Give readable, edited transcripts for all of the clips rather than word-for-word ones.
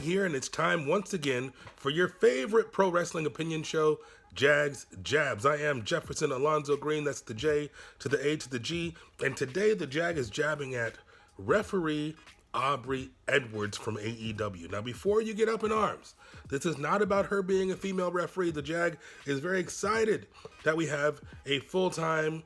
here, and it's time once again for your favorite pro wrestling opinion show, Jags Jabs. I am Jefferson Alonzo Green, that's the J to the A to the G, and today the Jag is jabbing at referee Aubrey Edwards from AEW. Now, before you get up in arms, this is not about her being a female referee. The Jag is very excited that we have a full-time,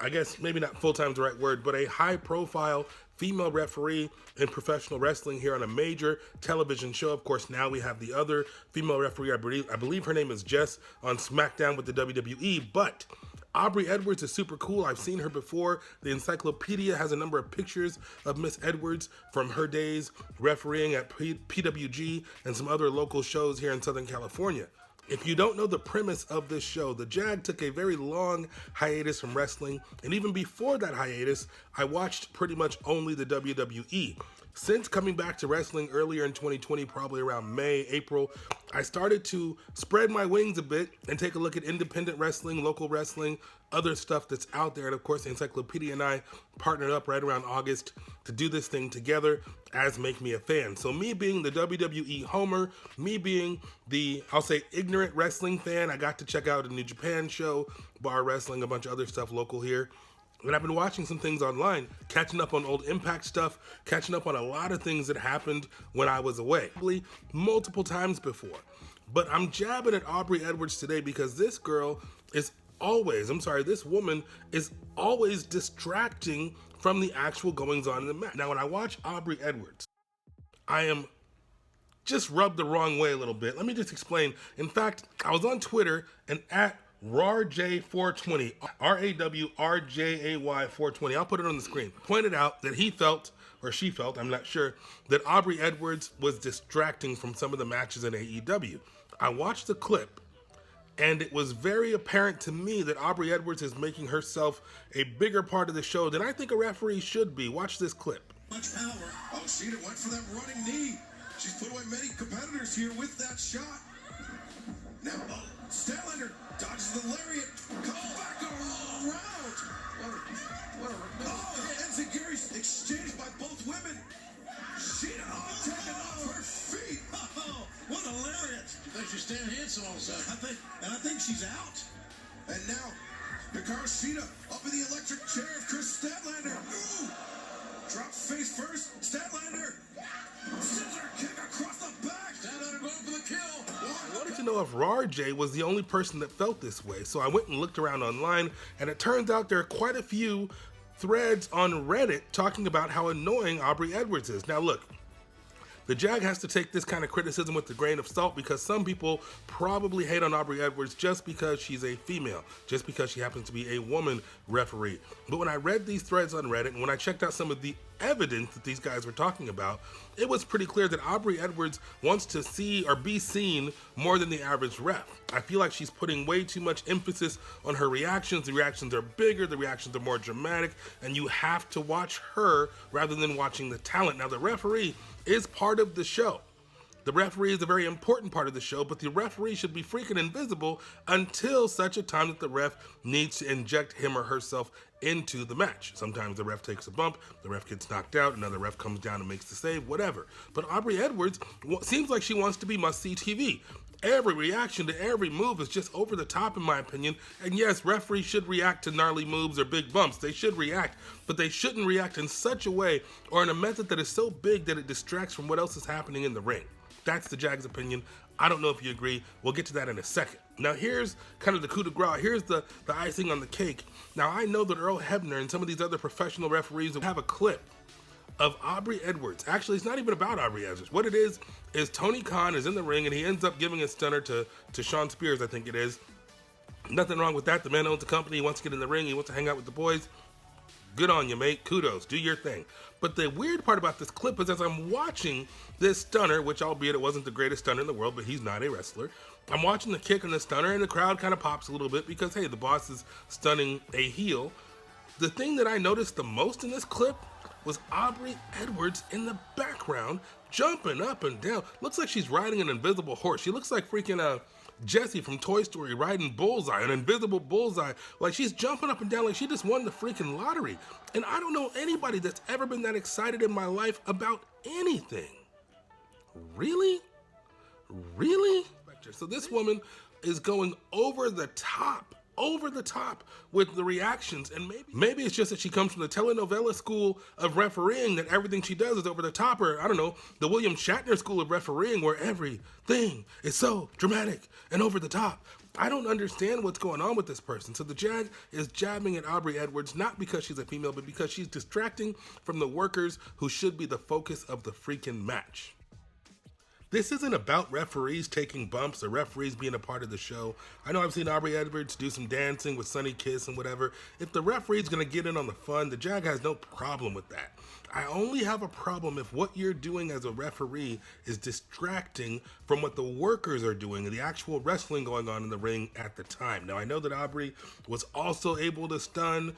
I guess maybe not full-time is the right word, but a high-profile female referee in professional wrestling here on a major television show. Of course, now we have the other female referee, I believe her name is Jess, on SmackDown with the WWE, but Aubrey Edwards is super cool. I've seen her before. The encyclopedia has a number of pictures of Miss Edwards from her days refereeing at PWG and some other local shows here in Southern California. If you don't know the premise of this show, the Jag took a very long hiatus from wrestling, and even before that hiatus, I watched pretty much only the WWE. Since coming back to wrestling earlier in 2020, probably around May, April, I started to spread my wings a bit and take a look at independent wrestling, local wrestling, other stuff that's out there. And of course, the Encyclopedia and I partnered up right around August to do this thing together as Make Me a Fan. So me being the WWE homer, me being the, I'll say, ignorant wrestling fan, I got to check out a New Japan show, bar wrestling, a bunch of other stuff local here. And I've been watching some things online, catching up on old Impact stuff, catching up on a lot of things that happened when I was away, multiple times before. But I'm jabbing at Aubrey Edwards today because this girl is this woman is always distracting from the actual goings on in the match. Now, when I watch Aubrey Edwards, I am just rubbed the wrong way a little bit. Let me just explain. In fact, I was on Twitter and at RARJ420, RAWRJAY420, I'll put it on the screen, pointed out that he felt, or she felt, I'm not sure, that Aubrey Edwards was distracting from some of the matches in AEW. I watched the clip, and it was very apparent to me that Aubrey Edwards is making herself a bigger part of the show than I think a referee should be. Watch this clip. Much power. Oh, Sheeta went for that running knee. She's put away many competitors here with that shot. Now, Statlander dodges the lariat, comes back around. Enziguri's exchanged by both women. Sheeta taken off her feet. Oh, what a lariat. You think she's Stan Hansen all of a sudden? I think she's out. And now, Hikaru Shida up in the electric chair of Chris Statlander. Ooh. Drop face first. Statlander. Scissor kick across the back. Statlander going for the kill. I wanted to know if RARJ was the only person that felt this way, so I went and looked around online, and it turns out there are quite a few threads on Reddit talking about how annoying Aubrey Edwards is. Now look, the Jag has to take this kind of criticism with a grain of salt because some people probably hate on Aubrey Edwards just because she's a female, just because she happens to be a woman referee. But when I read these threads on Reddit and when I checked out some of the evidence that these guys were talking about, it was pretty clear that Aubrey Edwards wants to see or be seen more than the average ref. I feel like she's putting way too much emphasis on her reactions. The reactions are bigger, the reactions are more dramatic, and you have to watch her rather than watching the talent. Now, the referee is part of the show. The referee is a very important part of the show, but the referee should be freaking invisible until such a time that the ref needs to inject him or herself into the match. Sometimes the ref takes a bump, the ref gets knocked out, another ref comes down and makes the save, whatever. But Aubrey Edwards seems like she wants to be must-see TV. Every reaction to every move is just over the top, in my opinion. And yes, referees should react to gnarly moves or big bumps. They should react, but they shouldn't react in such a way or in a method that is so big that it distracts from what else is happening in the ring. That's the Jag's opinion. I don't know if you agree. We'll get to that in a second. Now, here's kind of the coup de grace. Here's the icing on the cake. Now, I know that Earl Hebner and some of these other professional referees have a clip of Aubrey Edwards. Actually, it's not even about Aubrey Edwards. What it is Tony Khan is in the ring and he ends up giving a stunner to Sean Spears, I think it is. Nothing wrong with that. The man owns the company. He wants to get in the ring. He wants to hang out with the boys. Good on you, mate. Kudos. Do your thing. But the weird part about this clip is as I'm watching this stunner, which albeit it wasn't the greatest stunner in the world, but he's not a wrestler, I'm watching the kick and the stunner, and the crowd kind of pops a little bit because, hey, the boss is stunning a heel. The thing that I noticed the most in this clip was Aubrey Edwards in the background jumping up and down. Looks like she's riding an invisible horse. She looks like freaking Jessie from Toy Story riding Bullseye, an invisible Bullseye. Like she's jumping up and down like she just won the freaking lottery. And I don't know anybody that's ever been that excited in my life about anything. Really? Really? So this woman is going over the top with the reactions, and maybe it's just that she comes from the telenovela school of refereeing, that everything she does is over the top, or I don't know, the William Shatner school of refereeing where everything is so dramatic and over the top. I don't understand what's going on with this person. So the Jag is jabbing at Aubrey Edwards, not because she's a female, but because she's distracting from the workers who should be the focus of the freaking match. This isn't about referees taking bumps or referees being a part of the show. I know I've seen Aubrey Edwards do some dancing with Sunny Kiss and whatever. If the referee's gonna get in on the fun, the Jag has no problem with that. I only have a problem if what you're doing as a referee is distracting from what the workers are doing and the actual wrestling going on in the ring at the time. Now, I know that Aubrey was also able to stun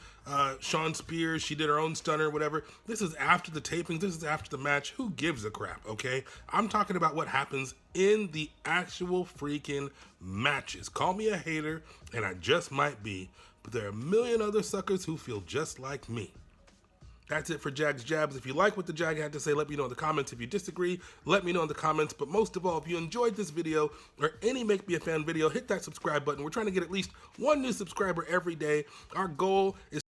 Shawn Spears. She did her own stunner, whatever. This is after the taping. This is after the match. Who gives a crap, okay? I'm talking about what happens in the actual freaking matches. Call me a hater, and I just might be, but there are a million other suckers who feel just like me. That's it for Jag's Jabs. If you like what the Jag had to say, let me know in the comments. If you disagree, let me know in the comments. But most of all, if you enjoyed this video or any Make Me a Fan video, hit that subscribe button. We're trying to get at least one new subscriber every day. Our goal is